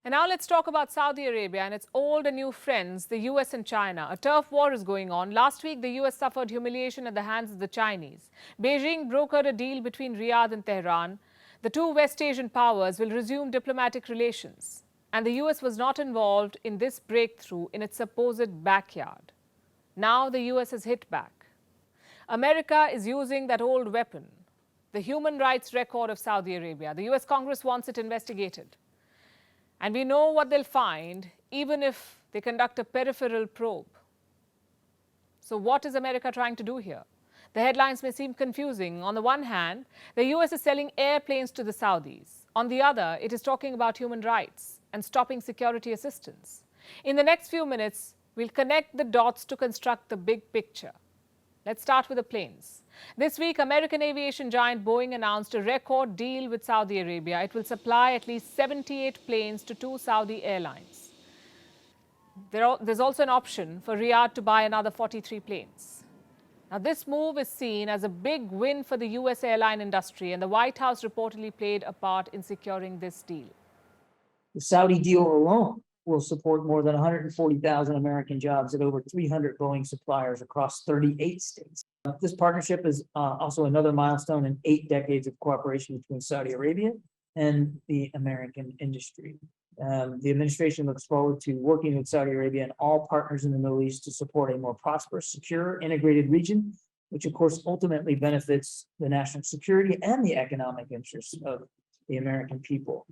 And now let's talk about Saudi Arabia and its old and new friends, the US and China. A turf war is going on. Last week, the US suffered humiliation at the hands of the Chinese. Beijing brokered a deal between Riyadh and Tehran. The two West Asian powers will resume diplomatic relations. And the US was not involved in this breakthrough in its supposed backyard. Now the US has hit back. America is using that old weapon, the human rights record of Saudi Arabia. The US Congress wants it investigated. And we know what they'll find, even if they conduct a peripheral probe. So what is America trying to do here? The headlines may seem confusing. On the one hand, the US is selling airplanes to the Saudis. On the other, it is talking about human rights and stopping security assistance. In the next few minutes, we'll connect the dots to construct the big picture. Let's start with the planes. This week, American aviation giant Boeing announced a record deal with Saudi Arabia. It will supply at least 78 planes to two Saudi airlines. There's also an option for Riyadh to buy another 43 planes. Now, this move is seen as a big win for the US airline industry, and the White House reportedly played a part in securing this deal. The Saudi deal alone will support more than 140,000 American jobs at over 300 Boeing suppliers across 38 states. This partnership is also another milestone in 8 decades of cooperation between Saudi Arabia and the American industry. The administration looks forward to working with Saudi Arabia and all partners in the Middle East to support a more prosperous, secure, integrated region, which of course ultimately benefits the national security and the economic interests of the American people.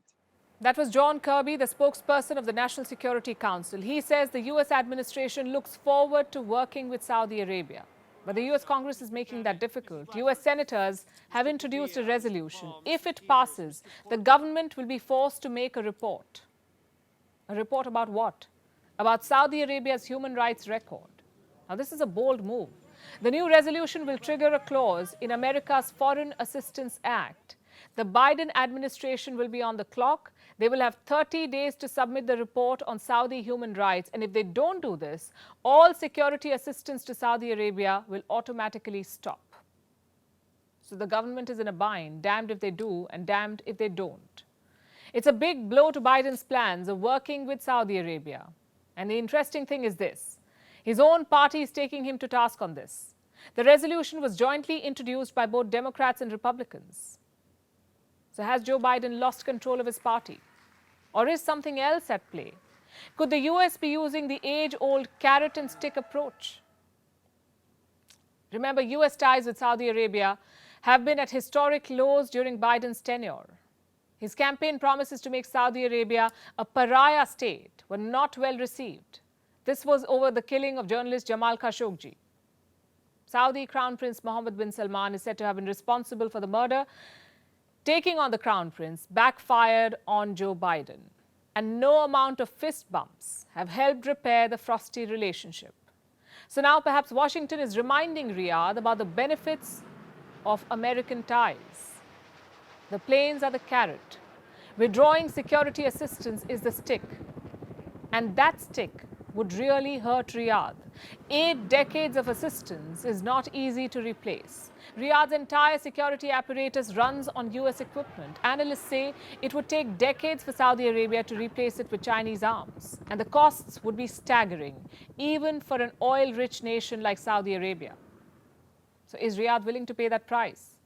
That was John Kirby, the spokesperson of the National Security Council. He says the US administration looks forward to working with Saudi Arabia. But the US Congress is making that difficult. US senators have introduced a resolution. If it passes, the government will be forced to make a report. A report about what? About Saudi Arabia's human rights record. Now, this is a bold move. The new resolution will trigger a clause in America's Foreign Assistance Act. The Biden administration will be on the clock. They will have 30 days to submit the report on Saudi human rights. And if they don't do this, all security assistance to Saudi Arabia will automatically stop. So the government is in a bind, damned if they do and damned if they don't. It's a big blow to Biden's plans of working with Saudi Arabia. And the interesting thing is this. His own party is taking him to task on this. The resolution was jointly introduced by both Democrats and Republicans. So has Joe Biden lost control of his party? Or is something else at play? Could the US be using the age-old carrot and stick approach? Remember, US ties with Saudi Arabia have been at historic lows during Biden's tenure. His campaign promises to make Saudi Arabia a pariah state were not well received. This was over the killing of journalist Jamal Khashoggi. Saudi Crown Prince Mohammed bin Salman is said to have been responsible for the murder. Taking on the Crown Prince backfired on Joe Biden, and no amount of fist bumps have helped repair the frosty relationship. So now perhaps Washington is reminding Riyadh about the benefits of American ties. The planes are the carrot. Withdrawing security assistance is the stick. And that stick would really hurt Riyadh. 8 decades of assistance is not easy to replace. Riyadh's entire security apparatus runs on US equipment. Analysts say it would take decades for Saudi Arabia to replace it with Chinese arms. And the costs would be staggering, even for an oil-rich nation like Saudi Arabia. So is Riyadh willing to pay that price?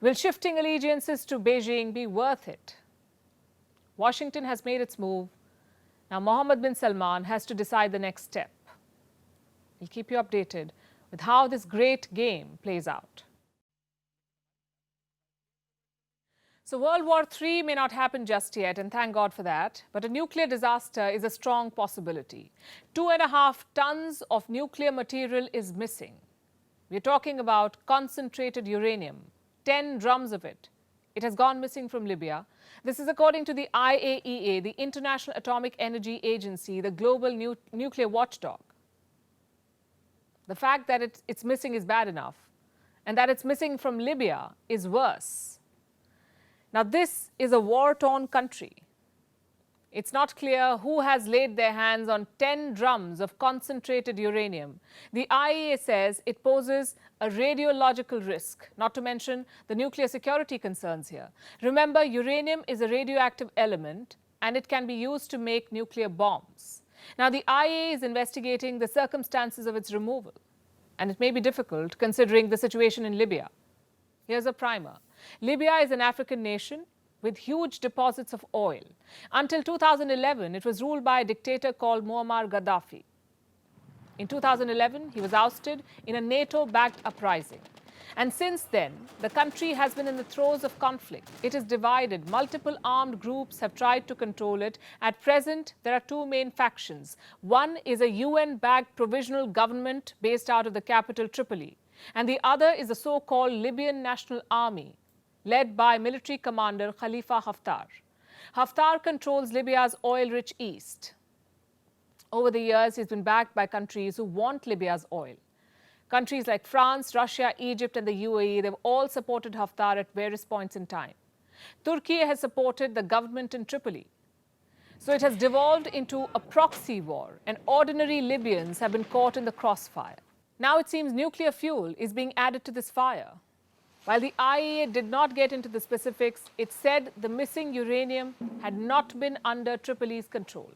Will shifting allegiances to Beijing be worth it? Washington has made its move. Now Mohammed bin Salman has to decide the next step. We'll keep you updated with how this great game plays out. So World War III may not happen just yet, and thank God for that, but a nuclear disaster is a strong possibility. 2.5 tons of nuclear material is missing. We're talking about concentrated uranium, 10 drums of it. It has gone missing from Libya. This is according to the IAEA, the International Atomic Energy Agency, the global nuclear watchdog. The fact that it's missing is bad enough, and that it's missing from Libya is worse. Now, this is a war-torn country. It's not clear who has laid their hands on 10 drums of concentrated uranium. The IAEA says it poses a radiological risk, not to mention the nuclear security concerns here. Remember, uranium is a radioactive element and it can be used to make nuclear bombs. Now, the IAEA is investigating the circumstances of its removal, and it may be difficult considering the situation in Libya. Here's a primer. Libya is an African nation with huge deposits of oil. Until 2011, it was ruled by a dictator called Muammar Gaddafi. In 2011, he was ousted in a NATO-backed uprising. And since then, the country has been in the throes of conflict. It is divided. Multiple armed groups have tried to control it. At present, there are two main factions. One is a UN-backed provisional government based out of the capital, Tripoli. And the other is the so-called Libyan National Army, led by military commander Khalifa Haftar. Haftar controls Libya's oil-rich east. Over the years, he's been backed by countries who want Libya's oil. Countries like France, Russia, Egypt and the UAE, they've all supported Haftar at various points in time. Turkey has supported the government in Tripoli. So it has devolved into a proxy war, and ordinary Libyans have been caught in the crossfire. Now it seems nuclear fuel is being added to this fire. While the IAEA did not get into the specifics, it said the missing uranium had not been under Tripoli's control,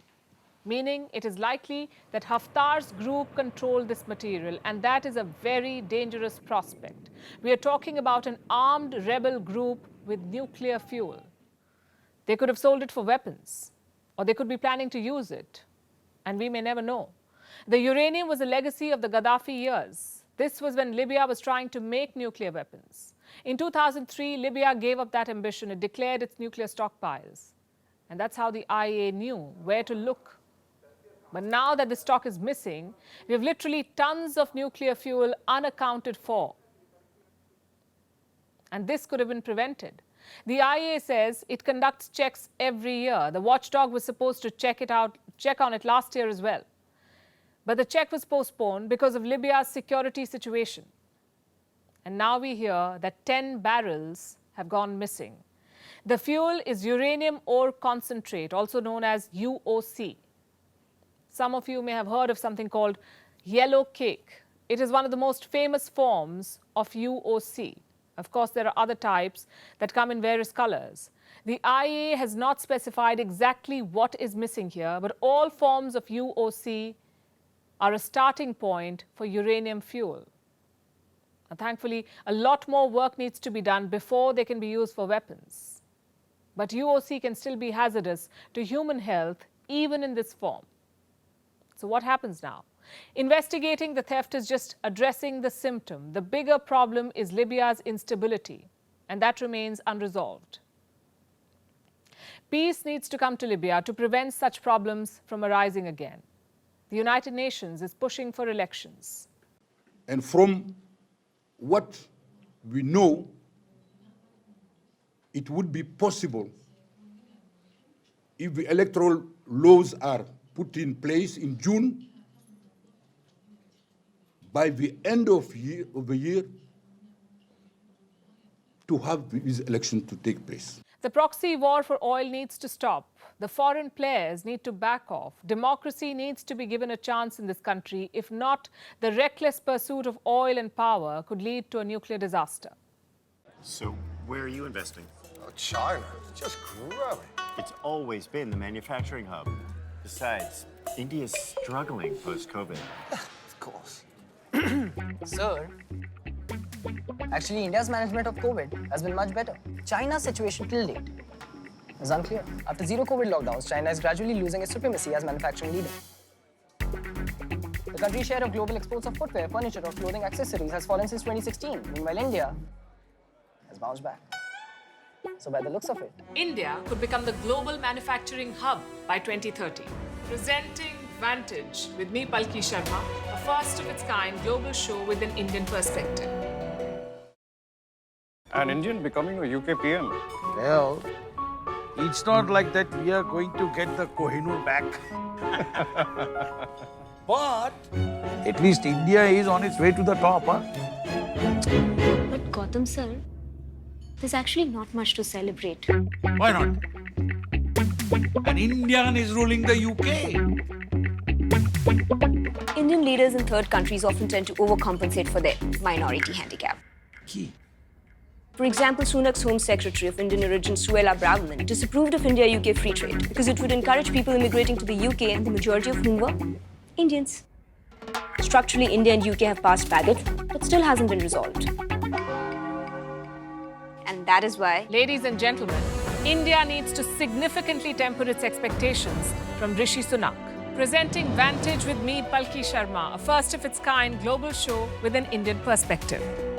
meaning it is likely that Haftar's group controlled this material, and that is a very dangerous prospect. We are talking about an armed rebel group with nuclear fuel. They could have sold it for weapons, or they could be planning to use it, and we may never know. The uranium was a legacy of the Gaddafi years. This was when Libya was trying to make nuclear weapons. In 2003, Libya gave up that ambition and declared its nuclear stockpiles. And that's how the IAEA knew where to look. But now that the stock is missing, we have literally tons of nuclear fuel unaccounted for. And this could have been prevented. The IAEA says it conducts checks every year. The watchdog was supposed to check on it last year as well. But the check was postponed because of Libya's security situation. And now we hear that 10 barrels have gone missing. The fuel is uranium ore concentrate, also known as UOC. Some of you may have heard of something called yellow cake. It is one of the most famous forms of UOC. Of course, there are other types that come in various colors. The IAEA has not specified exactly what is missing here, but all forms of UOC are a starting point for uranium fuel. And thankfully, a lot more work needs to be done before they can be used for weapons. But UOC can still be hazardous to human health, even in this form. So what happens now? Investigating the theft is just addressing the symptom. The bigger problem is Libya's instability, and that remains unresolved. Peace needs to come to Libya to prevent such problems from arising again. The United Nations is pushing for elections. And from what we know, it would be possible if the electoral laws are put in place in June, by the end of the year, to have these elections to take place. The proxy war for oil needs to stop. The foreign players need to back off. Democracy needs to be given a chance in this country. If not, the reckless pursuit of oil and power could lead to a nuclear disaster. So, where are you investing? Oh, China, it's just growing. It's always been the manufacturing hub. Besides, India's struggling post-COVID. Of course. Sir, actually India's management of COVID has been much better. China's situation till date is unclear. After zero COVID lockdowns, China is gradually losing its supremacy as manufacturing leader. The country's share of global exports of footwear, furniture, or clothing accessories has fallen since 2016. Meanwhile, India has bounced back. So by the looks of it, India could become the global manufacturing hub by 2030. Presenting Vantage with me, Palki Sharma, a first-of-its-kind global show with an Indian perspective. An Indian becoming a UK PM. Well, it's not like that we are going to get the Kohinoor back. But at least India is on its way to the top, huh? But Gautam sir, there's actually not much to celebrate. Why not? An Indian is ruling the UK. Indian leaders in third countries often tend to overcompensate for their minority handicap. Key. For example, Sunak's Home Secretary of Indian origin, Suella Braverman, disapproved of India-UK free trade because it would encourage people immigrating to the UK, and the majority of whom were Indians. Structurally, India and UK have passed baggage, but still hasn't been resolved. And that is why, Ladies and gentlemen, India needs to significantly temper its expectations from Rishi Sunak. Presenting Vantage with me, Palki Sharma, a first of its kind global show with an Indian perspective.